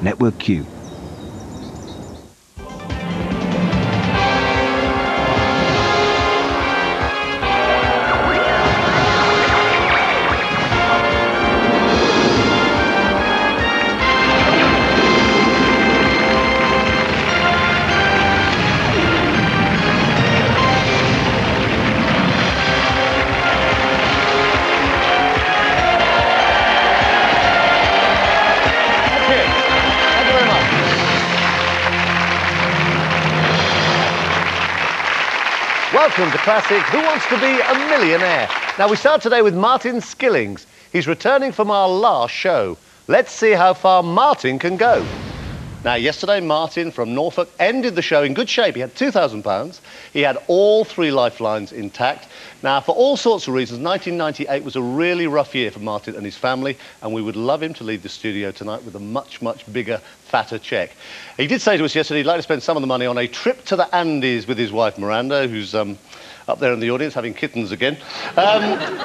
Network Q. Welcome to Classic Who Wants to Be a Millionaire? Now, we start today with Martin Skillings. He's returning from our last show. Let's see how far Martin can go. Now, yesterday, Martin from Norfolk ended the show in good shape. He had £2,000. He had all 3 lifelines intact. Now, for all sorts of reasons, 1998 was a really rough year for Martin and his family, and we would love him to leave the studio tonight with a much, much bigger, fatter cheque. He did say to us yesterday he'd like to spend some of the money on a trip to the Andes with his wife, Miranda, who's up there in the audience having kittens again.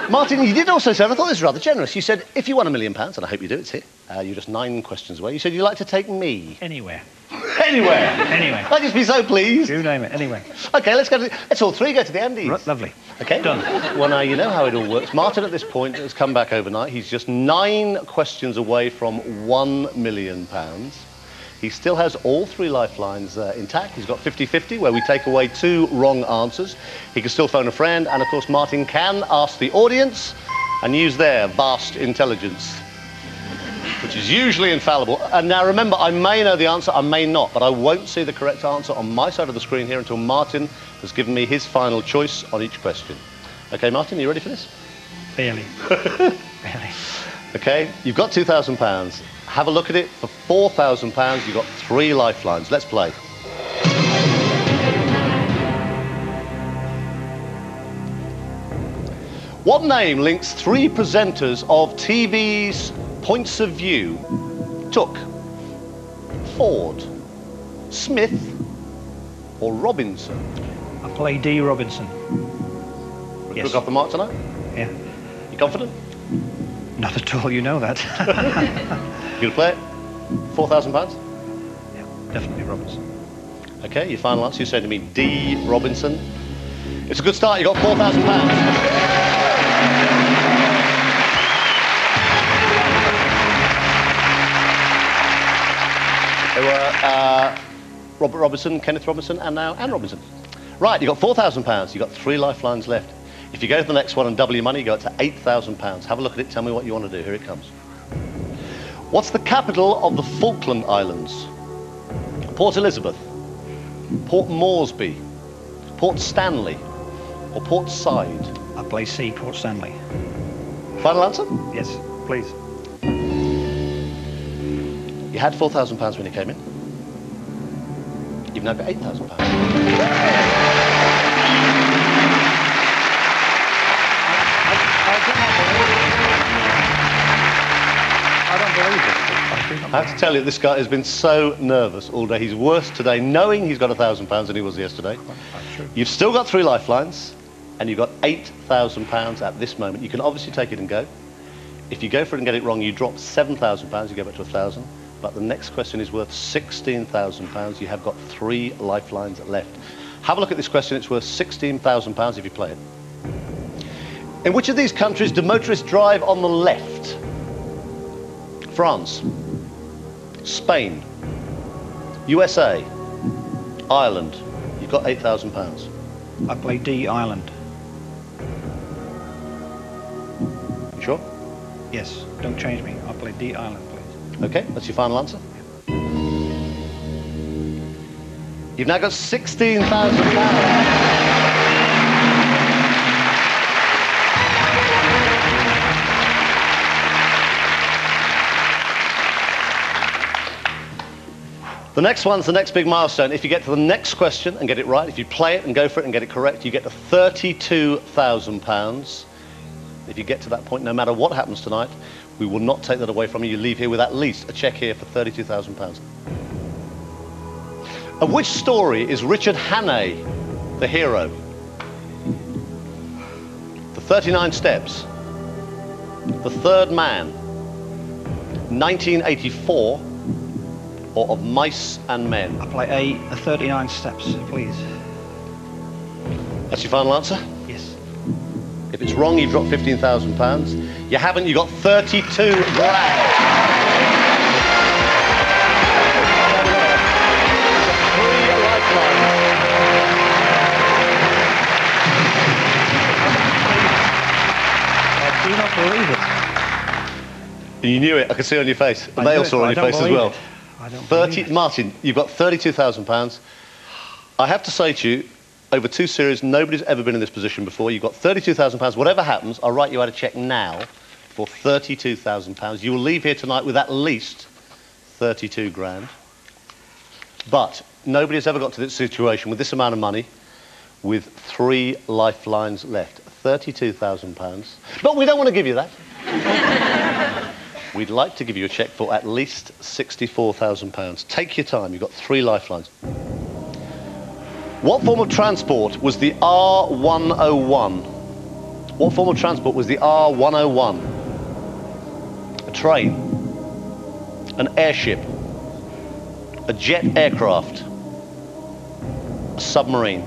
Martin, you did also say, and I thought this was rather generous, you said, if you won £1 million, and I hope you do, it's here, you're just 9 questions away, you said you'd like to take me. Anywhere. Anywhere? Anywhere. I'd just be so pleased. You name it, anyway. OK, let's all 3 go to the Andes. Lovely. OK. Done. Well, now, you know how it all works. Martin, at this point, has come back overnight. He's just 9 questions away from £1 million. He still has all 3 lifelines intact. He's got 50-50, where we take away 2 wrong answers. He can still phone a friend, and of course, Martin can ask the audience and use their vast intelligence, which is usually infallible. And now remember, I may know the answer, I may not, but I won't see the correct answer on my side of the screen here until Martin has given me his final choice on each question. OK, Martin, are you ready for this? Barely. Barely. OK, you've got £2,000. Have a look at it. For £4,000, you've got 3 lifelines. Let's play. What name links 3 presenters of TV's Points of View? Took, Ford, Smith, or Robinson? I play D. Robinson. Yes. Look off the mark tonight? Yeah. You confident? Not at all, you know that. You gonna play it? £4,000? Yeah, definitely Robinson. OK, your final answer, you say to me D. Robinson. It's a good start, you got £4,000. They were Robert Robinson, Kenneth Robinson, and now Anne Robinson. Right, you got £4,000. You got 3 lifelines left. If you go to the next one and double your money, you go up to £8,000. Have a look at it. Tell me what you want to do. Here it comes. What's the capital of the Falkland Islands? Port Elizabeth, Port Moresby, Port Stanley, or Port Said? I play C. Port Stanley. Final answer? Yes, please. You had £4,000 when you came in. You've now got £8,000. I don't believe it. I have to tell you, this guy has been so nervous all day. He's worse today, knowing he's got £1,000 than he was yesterday. You've still got 3 lifelines, and you've got £8,000 at this moment. You can obviously take it and go. If you go for it and get it wrong, you drop £7,000, you go back to 1,000. But the next question is worth £16,000. You have got 3 lifelines left. Have a look at this question. It's worth £16,000 if you play it. In which of these countries do motorists drive on the left? France, Spain, USA, Ireland. You've got £8,000. I play D. Ireland. You sure? Yes, don't change me. I'll play D. Ireland, please. OK, that's your final answer. You've now got £16,000. The next one's the next big milestone. If you get to the next question and get it right, if you play it and go for it and get it correct, you get to £32,000. If you get to that point, no matter what happens tonight, we will not take that away from you. You leave here with at least a cheque here for £32,000. Of which story is Richard Hannay the hero? The 39 Steps, The Third Man, 1984, or of mice and men? I play A, 39 steps, please. That's your final answer? Yes. If it's wrong, you've dropped £15,000. You haven't, you got 32 grand. I do not believe it. You knew it, I could see it on your face. And they all saw it on your face as well. I don't believe it. Martin, you've got £32,000. I have to say to you, over 2 series, nobody's ever been in this position before. You've got £32,000. Whatever happens, I'll write you out a cheque now for £32,000. You will leave here tonight with at least 32 grand. But nobody has ever got to this situation with this amount of money with 3 lifelines left. £32,000. But we don't want to give you that. We'd like to give you a cheque for at least £64,000. Take your time, you've got 3 lifelines. What form of transport was the R101? What form of transport was the R101? A train, an airship, a jet aircraft, a submarine.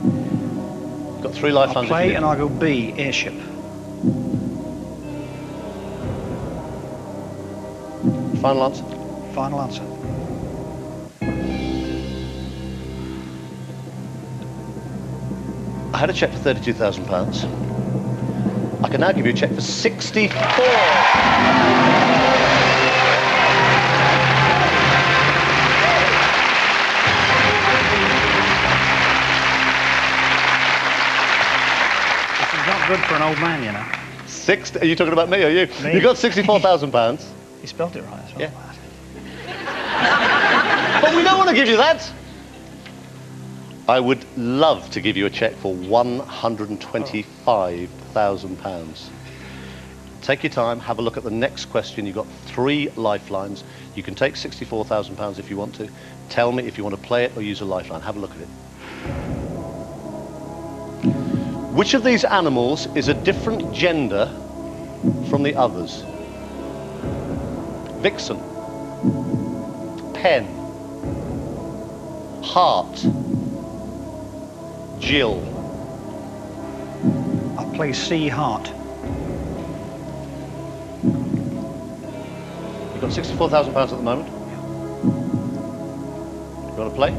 You've got 3 lifelines. I'll play and I'll go B, airship. Final answer? Final answer. I had a cheque for £32,000. I can now give you a cheque for 64. This is not good for an old man, you know. Are you talking about me, are you? Me. You got £64,000. You spelled it right as well. Yeah. But we don't want to give you that. I would love to give you a cheque for £125,000. Take your time, have a look at the next question. You've got 3 lifelines. You can take £64,000 if you want to. Tell me if you want to play it or use a lifeline. Have a look at it. Which of these animals is a different gender from the others? Vixen, Pen, Heart, Jill. I'll play C, heart. You've got £64,000 at the moment. You want to play?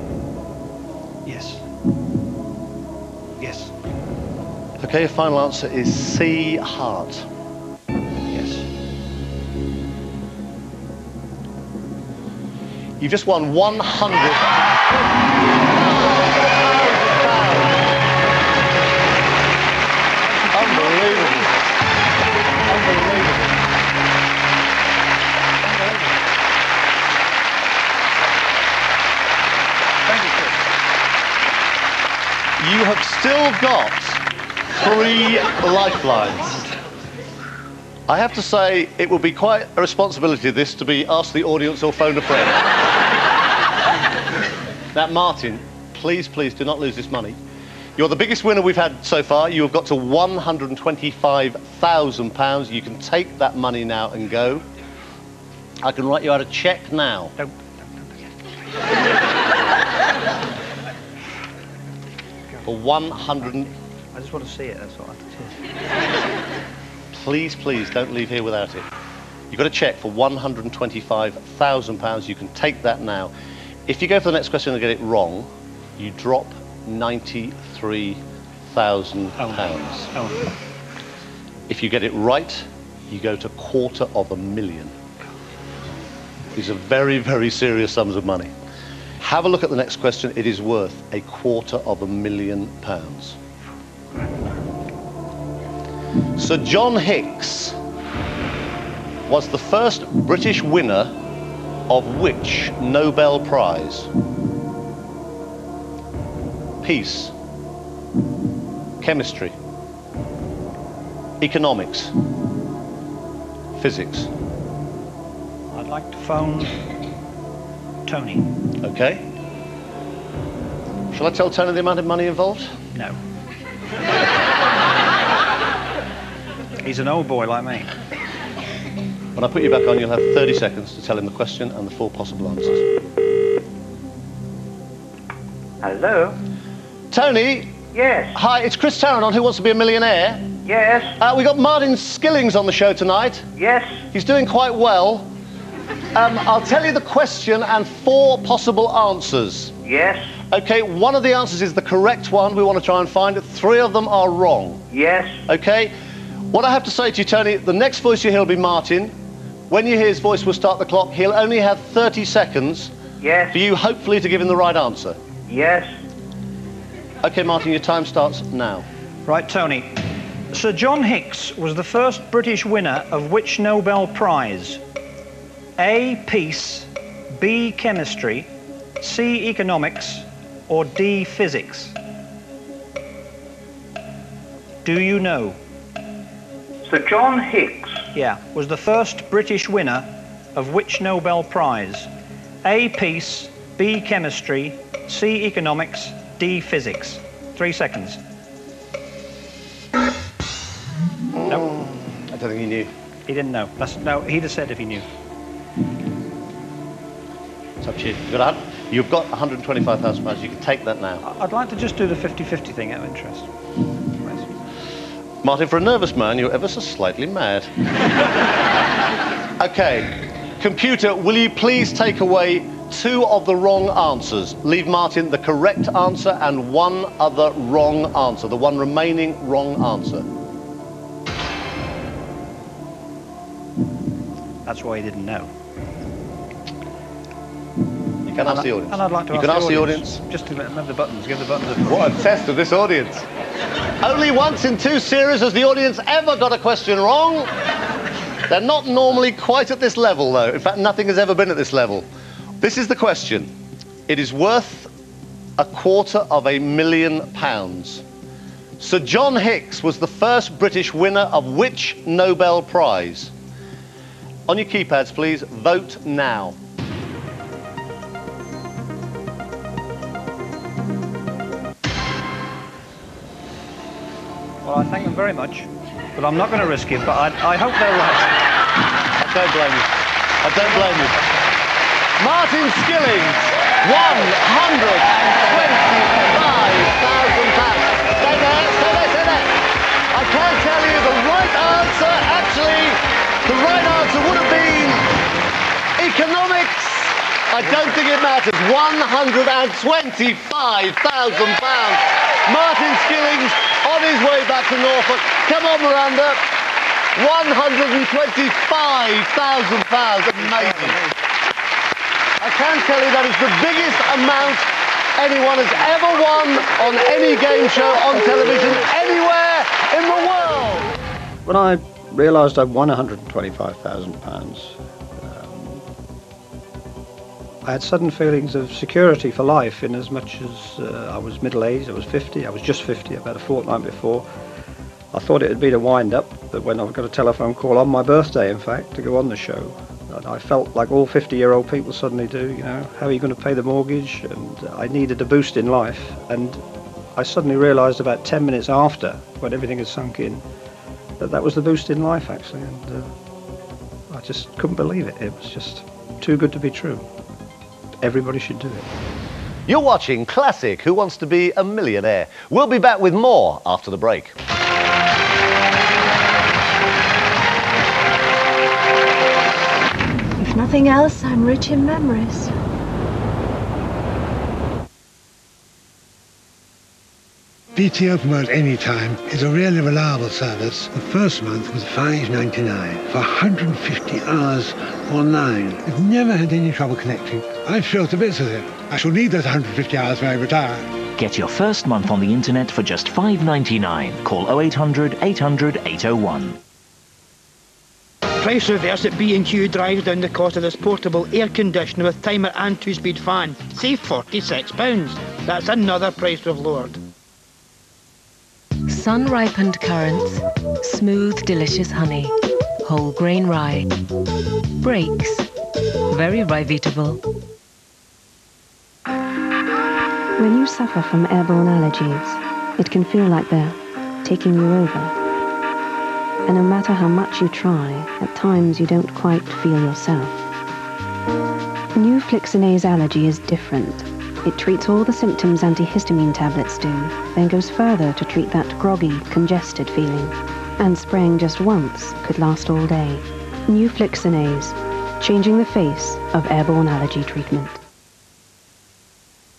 Yes. Yes. Okay, your final answer is C, heart. Yes. You've just won 100. Unbelievable. Unbelievable. Thank you, Chris. You have still got 3 lifelines. I have to say, it would be quite a responsibility, this, to be asked the audience or phone a friend. Now, Martin, please, please do not lose this money. You're the biggest winner we've had so far. You have got to £125,000. You can take that money now and go. I can write you out a cheque now. Don't. For 100. I just want to see it, that's all. Please, please, don't leave here without it. You've got a cheque for £125,000. You can take that now. If you go for the next question and get it wrong, you drop £93,000. Oh. If you get it right, you go to £250,000. These are very, very serious sums of money. Have a look at the next question. It is worth £250,000. Sir John Hicks was the first British winner of which Nobel Prize? Peace, chemistry, economics, physics. I'd like to phone Tony. Okay. Shall I tell Tony the amount of money involved? No. He's an old boy like me. When I put you back on, you'll have 30 seconds to tell him the question and the 4 possible answers. Hello? Tony? Yes. Hi, it's Chris Tarrant on Who Wants to Be a Millionaire? Yes. We got Martin Skillings on the show tonight. Yes. He's doing quite well. I'll tell you the question and 4 possible answers. Yes. Okay, one of the answers is the correct one. We want to try and find it. 3 of them are wrong. Yes. Okay? What I have to say to you, Tony, the next voice you hear will be Martin. When you hear his voice, we'll start the clock. He'll only have 30 seconds Yes. for you, hopefully, to give him the right answer. Yes. Okay, Martin, your time starts now. Right, Tony. Sir John Hicks was the first British winner of which Nobel Prize? A. Peace, B. Chemistry, C. Economics, or D. Physics? Do you know? Sir John Hicks. Yeah, was the first British winner of which Nobel Prize? A. Peace, B. Chemistry, C. Economics, D. Physics. 3 seconds. No. I don't think he knew. He didn't know. No, he'd have said if he knew. It's up to you. You've got £125,000. You can take that now. I'd like to just do the 50-50 thing out of interest. Martin, for a nervous man, you're ever so slightly mad. Okay. Computer, will you please take away 2 of the wrong answers? Leave Martin the correct answer and 1 other wrong answer. The one remaining wrong answer. That's why he didn't know. You can ask the audience. And I'd like to ask the audience. Just to remember the buttons. Give the buttons a push. What a test of this audience. Only once in 2 series has the audience ever got a question wrong. They're not normally quite at this level, though. In fact, nothing has ever been at this level. This is the question. It is worth £250,000. Sir John Hicks was the first British winner of which Nobel Prize? On your keypads, please, vote now. Well, I thank them very much, but I'm not going to risk it, but I hope they're right. I don't blame you. I don't blame you. Martin Skillings, £125,000. Stay there, stay there, stay there. I can't tell you the right answer. Actually, the right answer would have been economics. I don't think it matters. £125,000. Martin Skillings on his way back to Norfolk. Come on, Miranda. £125,000. Amazing. I can tell you that is the biggest amount anyone has ever won on any game show on television anywhere in the world. When I realised I'd won £125,000, I had sudden feelings of security for life, in as much as I was middle-aged. I was 50. I was just 50 about a fortnight before. I thought it had been a wind-up, that when I got a telephone call on my birthday, in fact, to go on the show, and I felt like all 50-year-old people suddenly do, you know, how are you going to pay the mortgage? And I needed a boost in life. And I suddenly realised about 10 minutes after, when everything had sunk in, that that was the boost in life, actually. And I just couldn't believe it. It was just too good to be true. Everybody should do it. You're watching Classic Who Wants to Be a Millionaire. We'll be back with more after the break. If nothing else, I'm rich in memories. BT Open World Anytime is a really reliable service. The first month was $5.99 for 150 hours online. I've never had any trouble connecting. I'm thrilled to bits with it. I shall need those 150 hours when I retire. Get your first month on the internet for just $5.99. Call 0800 800 801. Price reverse at B&Q drives down the cost of this portable air conditioner with timer and 2-speed fan. Save £46. That's another price we've lowered. Sun-ripened currants, smooth, delicious honey, whole grain rye, breaks, very Ryvitable. When you suffer from airborne allergies, it can feel like they're taking you over. and no matter how much you try, at times you don't quite feel yourself. New Flixinase Allergy is different. It treats all the symptoms antihistamine tablets do, then goes further to treat that groggy, congested feeling. And spraying just once could last all day. New Flixinase, changing the face of airborne allergy treatment.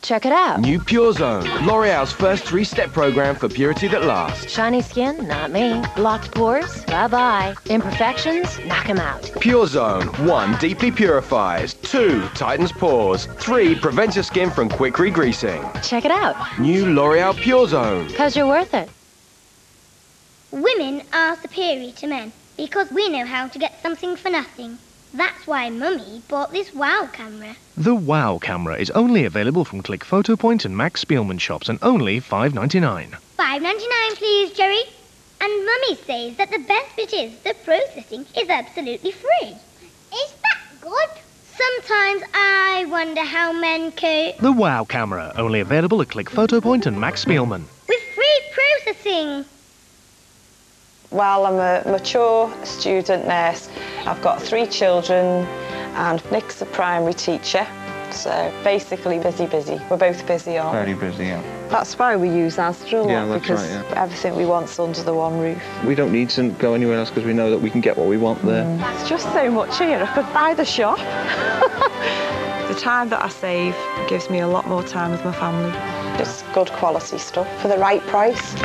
Check it out. New Pure Zone, L'Oreal's first 3-step program for purity that lasts. Shiny skin? Not me. Blocked pores? Bye-bye. Imperfections? Knock 'em out. Pure Zone, 1, deeply purifies. 2, tightens pores. 3, prevents your skin from quick re-greasing. Check it out. New L'Oreal Pure Zone. 'Cause you're worth it. Women are superior to men because we know how to get something for nothing. That's why Mummy bought this WOW camera. The WOW camera is only available from Click Photo Point and Max Spielman shops and only $5.99. $5.99 please, Jerry. And Mummy says that the best bit is the processing is absolutely free. Is that good? Sometimes I wonder how men cope. The WOW camera, only available at Click Photo Point and Max Spielman. With free processing. Well, I'm a mature student nurse. I've got 3 children and Nick's a primary teacher. So basically busy. We're both busy, aren't we? Very busy, yeah. That's why we use Astra a lot, because everything we want's under the one roof. We don't need to go anywhere else because we know that we can get what we want there. It's just so much here. I could buy the shop. The time that I save gives me a lot more time with my family. Just good quality stuff for the right price.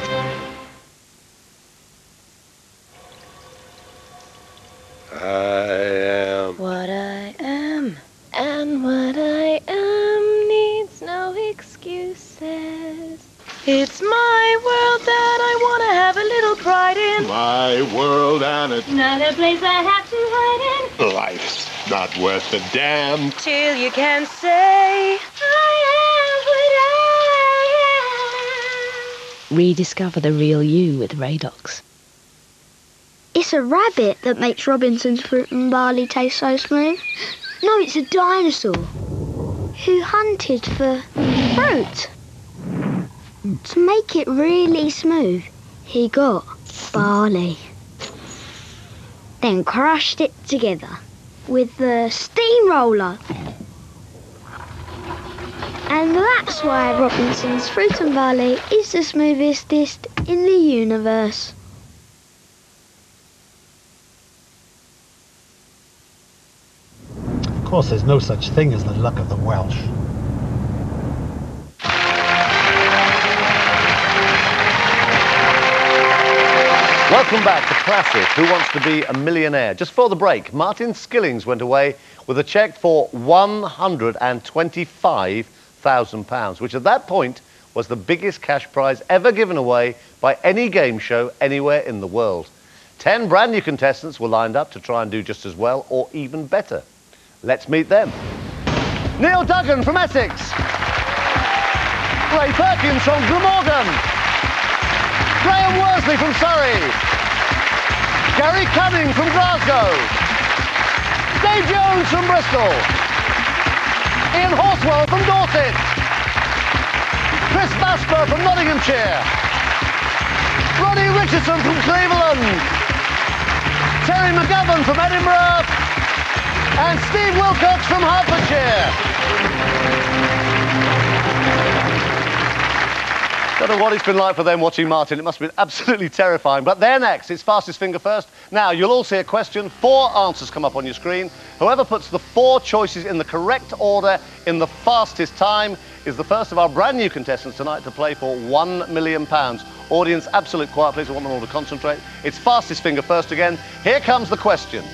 What I am, and what I am needs no excuses. It's my world that I want to have a little pride in. My world and it's Not a place I have to hide in. life's not worth a damn. Till you can say, I am what I am. Rediscover the real you with Radox. It's a rabbit that makes Robinson's fruit and barley taste so smooth. No, it's a dinosaur who hunted for fruit. To make it really smooth, he got barley, then crushed it together with the steamroller. And that's why Robinson's fruit and barley is the smoothest in the universe. Of course, there's no such thing as the luck of the Welsh. Welcome back to Classic Who Wants to Be a Millionaire? Just before the break, Martin Skillings went away with a cheque for £125,000, which at that point was the biggest cash prize ever given away by any game show anywhere in the world. 10 brand new contestants were lined up to try and do just as well or even better. Let's meet them. Neil Duggan from Essex. Ray Perkins from Glamorgan. Graham Worsley from Surrey. Gary Cunning from Glasgow. Dave Jones from Bristol. Ian Horswell from Dorset. Chris Basper from Nottinghamshire. Ronnie Richardson from Cleveland. Terry McGovern from Edinburgh. And Steve Wilcox from Hertfordshire. Don't know what it's been like for them watching Martin. It must have been absolutely terrifying. But they're next. It's fastest finger first. Now, you'll all see a question. 4 answers come up on your screen. Whoever puts the 4 choices in the correct order in the fastest time is the first of our brand new contestants tonight to play for £1 million. Audience, absolute quiet, please. I want them all to concentrate. It's fastest finger first again. Here comes the question.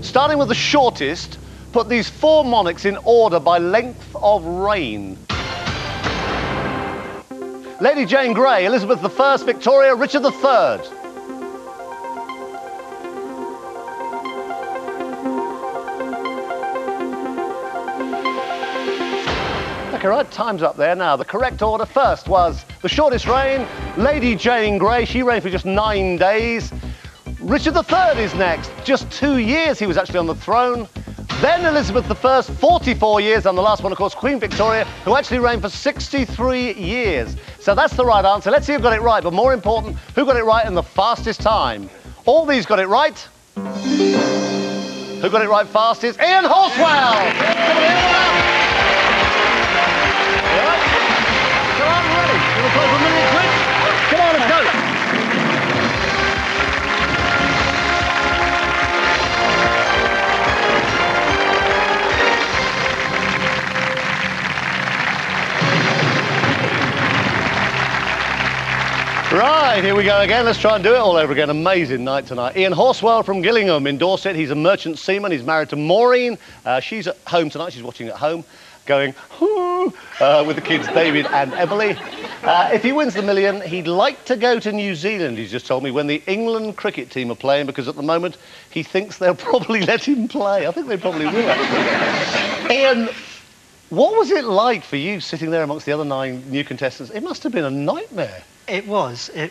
Starting with the shortest, put these 4 monarchs in order by length of reign. Lady Jane Grey, Elizabeth I, Victoria, Richard III. Okay, right, time's up there now. The correct order first was the shortest reign, Lady Jane Grey. She reigned for just 9 days. Richard III is next. Just 2 years he was actually on the throne. Then Elizabeth I, 44 years, and the last one, of course, Queen Victoria, who actually reigned for 63 years. So that's the right answer. Let's see who got it right, but more important, who got it right in the fastest time. All these got it right. Who got it right fastest? Ian Horswell! Come on, Ian, up. You all right? Come on, ready? You want to play for a million quid? Come on, let's go. Right, here we go again. Let's try and do it all over again. Amazing night tonight. Ian Horswell from Gillingham in Dorset. He's a merchant seaman. He's married to Maureen. She's at home tonight. She's watching at home, going, with the kids David and Emily. If he wins the million, he'd like to go to New Zealand, he's just told me, when the England cricket team are playing, because at the moment he thinks they'll probably let him play. I think they probably will, actually. Ian, what was it like for you sitting there amongst the other 9 new contestants? It must have been a nightmare. It was. I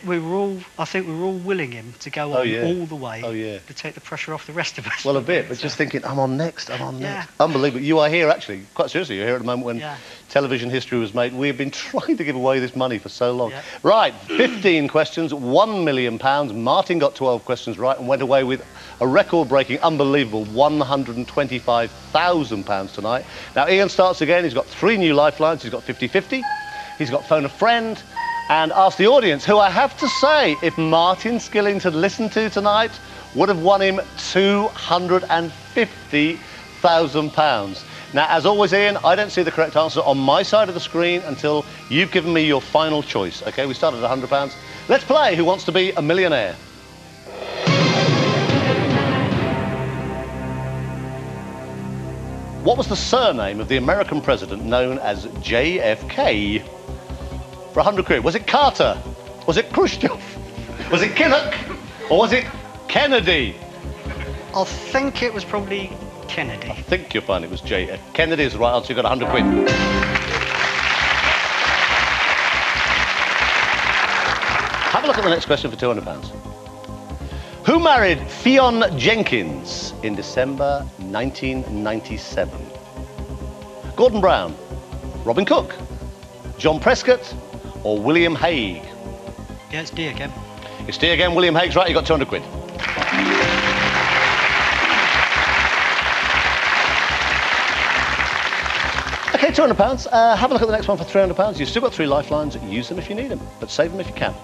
think we were all willing him to go on all the way to take the pressure off the rest of us. Well, a bit, but just thinking, I'm on next. Unbelievable. You are here, actually. Quite seriously, you're here at the moment when television history was made. We've been trying to give away this money for so long. Right, 15 questions, £1 million. Martin got 12 questions right and went away with a record-breaking, unbelievable £125,000 tonight. Now, Ian starts again. He's got 3 new lifelines. He's got 50-50. He's got phone a friend. And ask the audience, who I have to say, if Martin Skillings had listened to tonight, would have won him £250,000. Now, as always, Ian, I don't see the correct answer on my side of the screen until you've given me your final choice. OK, we started at £100. Let's play Who Wants to Be a Millionaire? What was the surname of the American president known as JFK? For 100 quid. Was it Carter? Was it Khrushchev? Was it Kinnock? Or was it Kennedy? I think it was probably Kennedy. I think you'll find it was J.F. Kennedy is the right answer. You got 100 quid. Have a look at the next question for £200. Who married Fionn Jenkins in December 1997? Gordon Brown, Robin Cook, John Prescott, or William Hague? Yeah, it's D again. It's D again. William Hague's right. You got 200 quid. OK, £200. Have a look at the next one for £300. You've still got 3 lifelines. Use them if you need them, but save them if you can.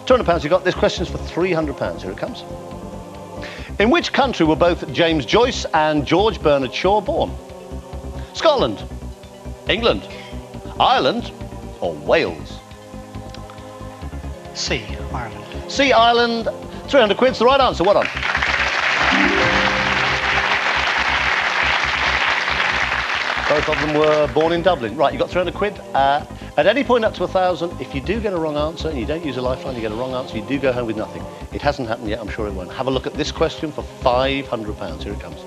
£200 you got. This question's for £300. Here it comes. In which country were both James Joyce and George Bernard Shaw born? Scotland, England, Ireland, or Wales? C, Ireland. C, Ireland. 300 quid's the right answer. Well done. Both of them were born in Dublin. Right, you got 300 quid. At any point up to 1,000, if you do get a wrong answer and you don't use a lifeline, you get a wrong answer, you do go home with nothing. It hasn't happened yet, I'm sure it won't. Have a look at this question for £500. Here it comes.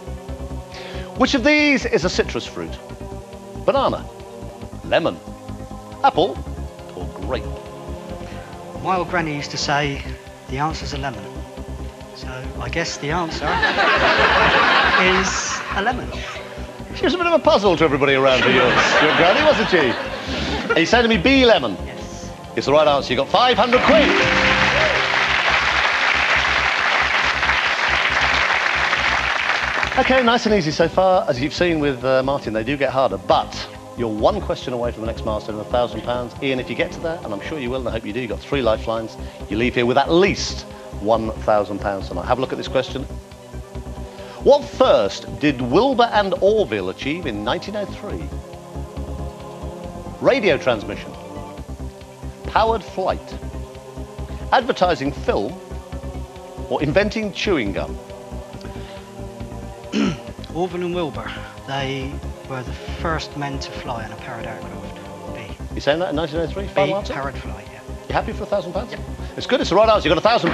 Which of these is a citrus fruit? Banana, lemon, apple, or grape? My old granny used to say the answer's a lemon. So I guess the answer is a lemon. She was a bit of a puzzle to everybody around here, your granny, wasn't she? Are you saying to me B, lemon? Yes. It's the right answer. You got 500 quid. OK, nice and easy so far. As you've seen with Martin, they do get harder, but you're 1 question away from the next milestone of £1,000. Ian, if you get to that, and I'm sure you will, and I hope you do, you've got 3 lifelines, you leave here with at least £1,000 tonight. Have a look at this question. What first did Wilbur and Orville achieve in 1903? Radio transmission, powered flight, advertising film, or inventing chewing gum? Orville and Wilbur, they were the first men to fly on a powered aircraft. B. You saying that in 1903? Final answer? Powered flight, yeah. You happy for £1,000? Yep. It's good, it's the right answer. You've got £1,000.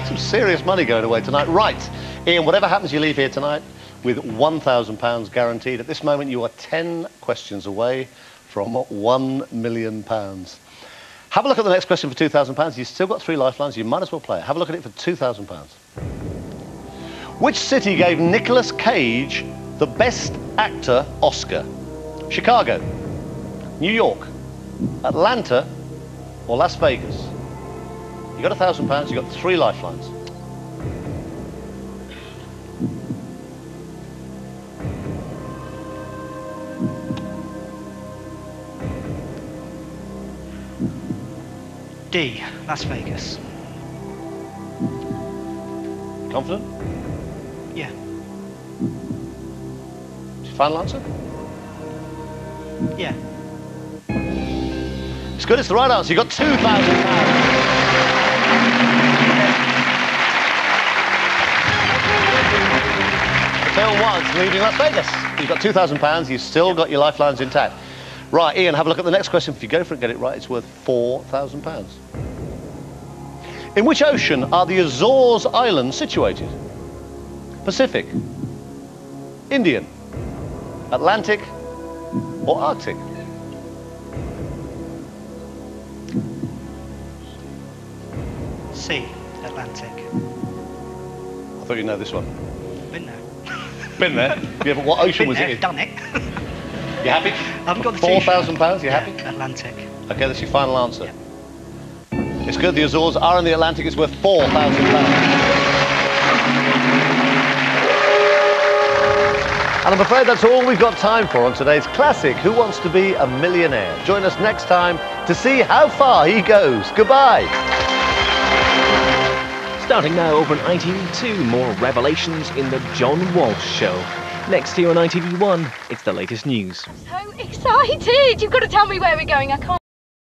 Some serious money going away tonight. Right, Ian, whatever happens, you leave here tonight with £1,000 guaranteed. At this moment, you are 10 questions away from £1 million. Have a look at the next question for £2,000. You've still got 3 lifelines. You might as well play it. Have a look at it for £2,000. Which city gave Nicolas Cage the Best Actor Oscar? Chicago, New York, Atlanta, or Las Vegas? You got £1,000. You got 3 lifelines. D, Las Vegas. Confident? Yeah. Is your final answer? Yeah. It's good, it's the right answer. You got £2,000. The film was leaving Las Vegas. You've got £2,000. You've still got your lifelines intact. Right, Ian, have a look at the next question. If you go for it, get it right, it's worth £4,000. In which ocean are the Azores Islands situated? Pacific, Indian, Atlantic, or Arctic? C, Atlantic. I thought you'd know this one. Been there. Been there? Yeah, but what ocean was it in? Done it. You happy? I've got the £4,000, you happy? Atlantic. Okay, that's your final answer. Yeah. It's good, the Azores are in the Atlantic, it's worth £4,000. And I'm afraid that's all we've got time for on today's classic Who Wants to Be a Millionaire? Join us next time to see how far he goes. Goodbye. Starting now over on ITV2, more revelations in the John Walsh Show. Next to you on ITV1, it's the latest news. So excited! You've got to tell me where we're going. I can't.